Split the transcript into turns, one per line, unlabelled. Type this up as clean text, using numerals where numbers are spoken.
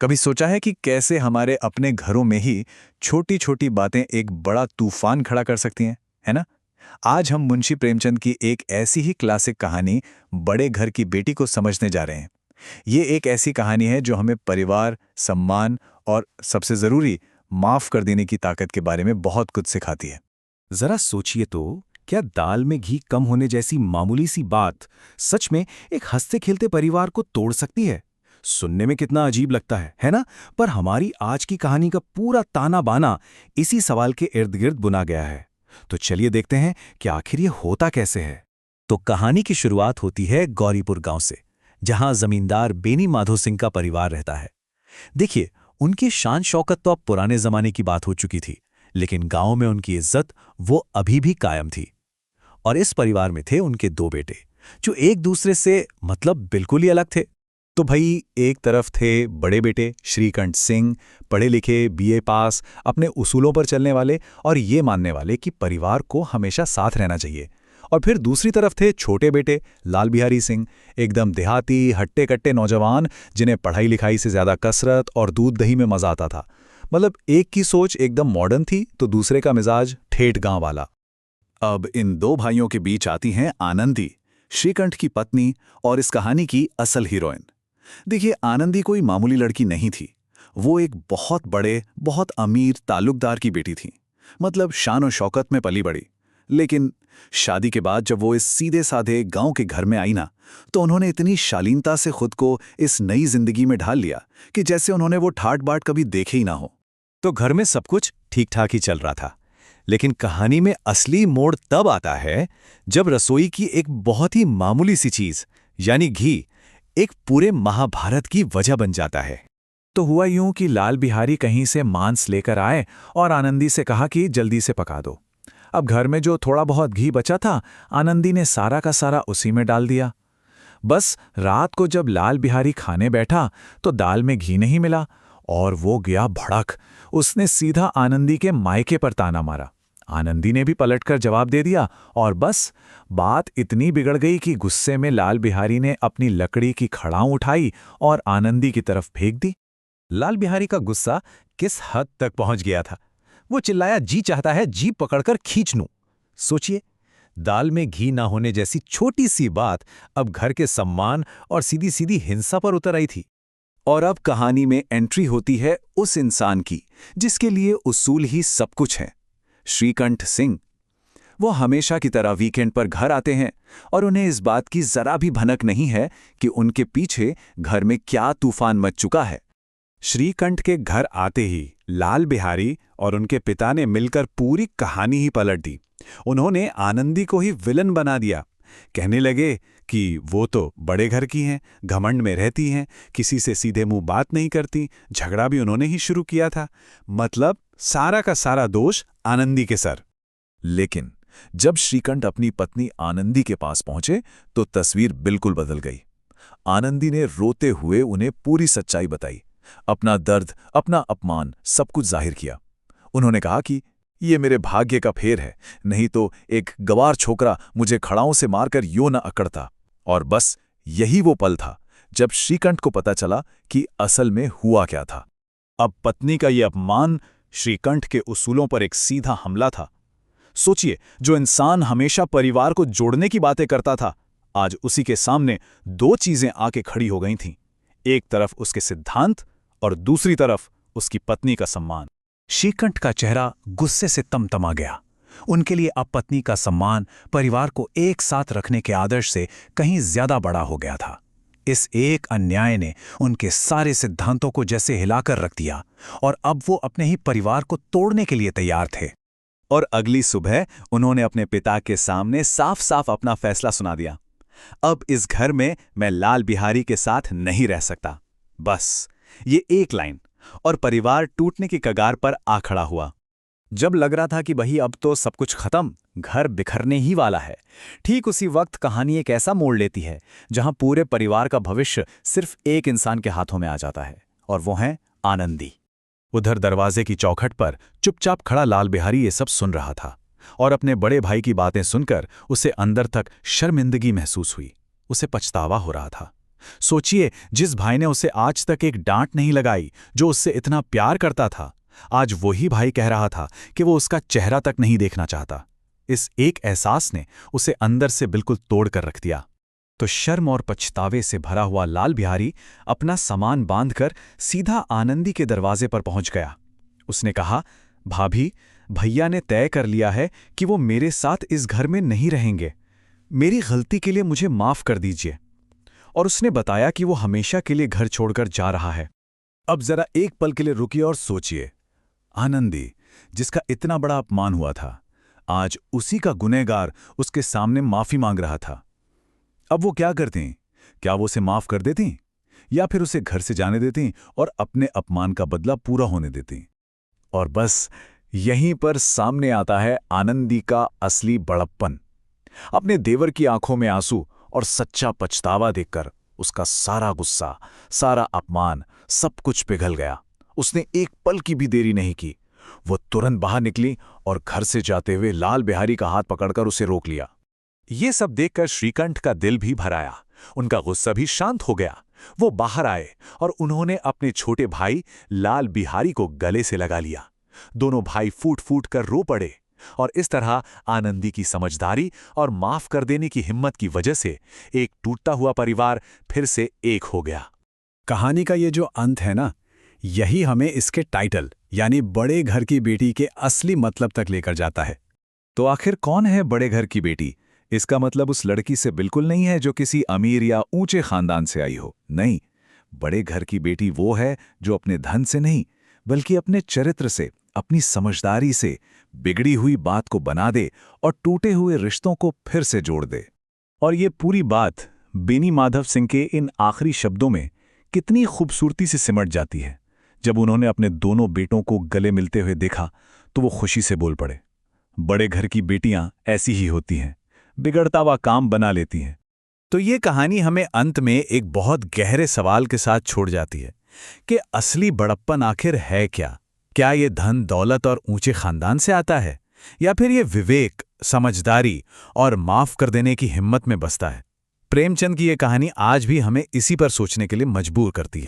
कभी सोचा है कि कैसे हमारे अपने घरों में ही छोटी छोटी बातें एक बड़ा तूफान खड़ा कर सकती हैं, है ना? आज हम मुंशी प्रेमचंद की एक ऐसी ही क्लासिक कहानी बड़े घर की बेटी को समझने जा रहे हैं। ये एक ऐसी कहानी है जो हमें परिवार, सम्मान और सबसे जरूरी माफ कर देने की ताकत के बारे में बहुत कुछ सिखाती है।
जरा सोचिए तो, क्या दाल में घी कम होने जैसी मामूली सी बात सच में एक हंसते खेलते परिवार को तोड़ सकती है? सुनने में कितना अजीब लगता है ना? पर हमारी आज की कहानी का पूरा ताना बाना इसी सवाल के इर्द गिर्द बुना गया है। तो चलिए देखते हैं कि आखिर ये होता कैसे है। तो कहानी की शुरुआत होती है गौरीपुर गांव से, जहां जमींदार बेनी माधो सिंह का परिवार रहता है। देखिए, उनकी शान शौकत तो अब पुराने जमाने की बात हो चुकी थी, लेकिन गांव में उनकी इज्जत वो अभी भी कायम थी। और इस परिवार में थे उनके दो बेटे, जो एक दूसरे से मतलब बिल्कुल ही अलग थे।
तो भाई, एक तरफ थे बड़े बेटे श्रीकंठ सिंह, पढ़े लिखे, बीए पास, अपने उसूलों पर चलने वाले और ये मानने वाले कि परिवार को हमेशा साथ रहना चाहिए। और फिर दूसरी तरफ थे छोटे बेटे लाल बिहारी सिंह, एकदम देहाती, हट्टे कट्टे नौजवान, जिन्हें पढ़ाई लिखाई से ज्यादा कसरत और दूध दही में मजा आता था। मतलब एक की सोच एकदम मॉडर्न थी तो दूसरे का मिजाज ठेठ गांव वाला। अब इन दो भाइयों के बीच आती हैं आनंदी, श्रीकंठ की पत्नी और इस कहानी की असल हीरोइन। देखिए, आनंदी कोई मामूली लड़की नहीं थी। वो एक बहुत बड़े, बहुत अमीर ताल्लुकदार की बेटी थी। मतलब शान और शौकत में पली बड़ी। लेकिन शादी के बाद जब वो इस सीधे साधे गांव के घर में आई ना, तो उन्होंने इतनी शालीनता से खुद को इस नई जिंदगी में ढाल लिया कि जैसे उन्होंने वो ठाट बाट कभी देखे ही ना हो।
तो घर में सब कुछ ठीक ठाक ही चल रहा था, लेकिन कहानी में असली मोड़ तब आता है जब रसोई की एक बहुत ही मामूली सी चीज, यानी घी, एक पूरे महाभारत की वजह बन जाता है।
तो हुआ यूं कि लाल बिहारी कहीं से मांस लेकर आए और आनंदी से कहा कि जल्दी से पका दो। अब घर में जो थोड़ा बहुत घी बचा था, आनंदी ने सारा का सारा उसी में डाल दिया। बस रात को जब लाल बिहारी खाने बैठा तो दाल में घी नहीं मिला और वो गया भड़क। उसने सीधा आनंदी के मायके पर ताना मारा। आनंदी ने भी पलटकर जवाब दे दिया और बस बात इतनी बिगड़ गई कि गुस्से में लाल बिहारी ने अपनी लकड़ी की खड़ाऊं उठाई और आनंदी की तरफ फेंक दी।
लाल बिहारी का गुस्सा किस हद तक पहुंच गया था? वो चिल्लाया, जी चाहता है जीभ पकड़कर खींच लूं। सोचिए, दाल में घी ना होने जैसी छोटी सी बात अब घर के सम्मान और सीधी सीधी हिंसा पर उतर आई थी।
और अब कहानी में एंट्री होती है उस इंसान की जिसके लिए उसूल ही सब कुछ है, श्रीकंठ सिंह। वो हमेशा की तरह वीकेंड पर घर आते हैं और उन्हें इस बात की जरा भी भनक नहीं है कि उनके पीछे घर में क्या तूफान मच चुका है।
श्रीकंठ के घर आते ही लाल बिहारी और उनके पिता ने मिलकर पूरी कहानी ही पलट दी। उन्होंने आनंदी को ही विलन बना दिया। कहने लगे कि वो तो बड़े घर की हैं, घमंड में रहती हैं, किसी से सीधे मुंह बात नहीं करती, झगड़ा भी उन्होंने ही शुरू किया था। मतलब सारा का सारा दोष आनंदी के सर।
लेकिन जब श्रीकंठ अपनी पत्नी आनंदी के पास पहुंचे तो तस्वीर बिल्कुल बदल गई। आनंदी ने रोते हुए उन्हें पूरी सच्चाई बताई, अपना दर्द, अपना अपमान सब कुछ जाहिर किया। उन्होंने कहा कि ये मेरे भाग्य का फेर है, नहीं तो एक गवार छोकरा मुझे खड़ाओं से मारकर यूं न अकड़ता। और बस यही वो पल था जब श्रीकंठ को पता चला कि असल में हुआ क्या था। अब पत्नी का ये अपमान श्रीकंठ के उसूलों पर एक सीधा हमला था। सोचिए, जो इंसान हमेशा परिवार को जोड़ने की बातें करता था, आज उसी के सामने दो चीजें आके खड़ी हो गई थीं। एक तरफ उसके सिद्धांत और दूसरी तरफ उसकी पत्नी का सम्मान।
श्रीकंठ का चेहरा गुस्से से तमतमा गया। उनके लिए अब पत्नी का सम्मान परिवार को एक साथ रखने के आदर्श से कहीं ज्यादा बड़ा हो गया था। इस एक अन्याय ने उनके सारे सिद्धांतों को जैसे हिलाकर रख दिया और अब वो अपने ही परिवार को तोड़ने के लिए तैयार थे।
और अगली सुबह उन्होंने अपने पिता के सामने साफ साफ अपना फैसला सुना दिया। अब इस घर में मैं लाल बिहारी के साथ नहीं रह सकता। बस ये एक लाइन और परिवार टूटने की कगार पर आ खड़ा हुआ।
जब लग रहा था कि भाई अब तो सब कुछ खत्म, घर बिखरने ही वाला है, ठीक उसी वक्त कहानी एक ऐसा मोड़ लेती है जहां पूरे परिवार का भविष्य सिर्फ एक इंसान के हाथों में आ जाता है, और वो है आनंदी। उधर दरवाजे की चौखट पर चुपचाप खड़ा लाल बिहारी ये सब सुन रहा था और अपने बड़े भाई की बातें सुनकर उसे अंदर तक शर्मिंदगी महसूस हुई। उसे पछतावा हो रहा था
सोचिए, जिस भाई ने उसे आज तक एक डांट नहीं लगाई, जो उससे इतना प्यार करता था, आज वही भाई कह रहा था कि वो उसका चेहरा तक नहीं देखना चाहता। इस एक एहसास ने उसे अंदर से बिल्कुल तोड़ कर रख दिया। तो शर्म और पछतावे से भरा हुआ लाल बिहारी अपना सामान बांधकर सीधा आनंदी के दरवाजे पर पहुंच गया। उसने कहा, भाभी, भैया ने तय कर लिया है कि वो मेरे साथ इस घर में नहीं रहेंगे। मेरी गलती के लिए मुझे माफ कर दीजिए। और उसने बताया कि वो हमेशा के लिए घर छोड़कर जा रहा है।
अब जरा एक पल के लिए रुकिए और सोचिए। आनंदी, जिसका इतना बड़ा अपमान हुआ था, आज उसी का गुनहगार उसके सामने माफी मांग रहा था। अब वो क्या करती? क्या वो उसे माफ कर देती, या फिर उसे घर से जाने देती और अपने अपमान का बदला पूरा होने देती? और बस यहीं पर सामने आता है आनंदी का असली बड़प्पन। अपने देवर की आंखों में आंसू और सच्चा पछतावा देखकर उसका सारा गुस्सा, सारा अपमान, सब कुछ पिघल गया। उसने एक पल की भी देरी नहीं की। वो तुरंत बाहर निकली और घर से जाते हुए लाल बिहारी का हाथ पकड़कर उसे रोक लिया।
ये सब देखकर श्रीकंठ का दिल भी भर आया। उनका गुस्सा भी शांत हो गया। वो बाहर आए और उन्होंने अपने छोटे भाई लाल बिहारी को गले से लगा लिया। दोनों भाई फूट फूट कर रो पड़े और इस तरह आनंदी की समझदारी और माफ कर देने की हिम्मत की वजह से एक टूटता हुआ परिवार फिर से एक हो गया।
कहानी का ये जो अंत है ना, यही हमें इसके टाइटल यानी बड़े घर की बेटी के असली मतलब तक लेकर जाता है।
तो आखिर कौन है बड़े घर की बेटी? इसका मतलब उस लड़की से बिल्कुल नहीं है जो किसी अमीर या ऊंचे खानदान से आई हो। नहीं, बड़े घर की बेटी वो है जो अपने धन से नहीं, बल्कि अपने चरित्र से, अपनी समझदारी से बिगड़ी हुई बात को बना दे और टूटे हुए रिश्तों को फिर से जोड़ दे। और ये पूरी बात बेनी माधव सिंह के इन आखिरी शब्दों में कितनी खूबसूरती से सिमट जाती है। जब उन्होंने अपने दोनों बेटों को गले मिलते हुए देखा तो वो खुशी से बोल पड़े, बड़े घर की बेटियां ऐसी ही होती हैं, बिगड़ता हुआ काम बना लेती हैं। तो ये कहानी हमें अंत में एक बहुत गहरे सवाल के साथ छोड़ जाती है कि असली बड़प्पन आखिर है क्या? क्या ये धन, दौलत और ऊंचे खानदान से आता है, या फिर ये विवेक, समझदारी और माफ कर देने की हिम्मत में बसता है? प्रेमचंद की ये कहानी आज भी हमें इसी पर सोचने के लिए मजबूर करती है।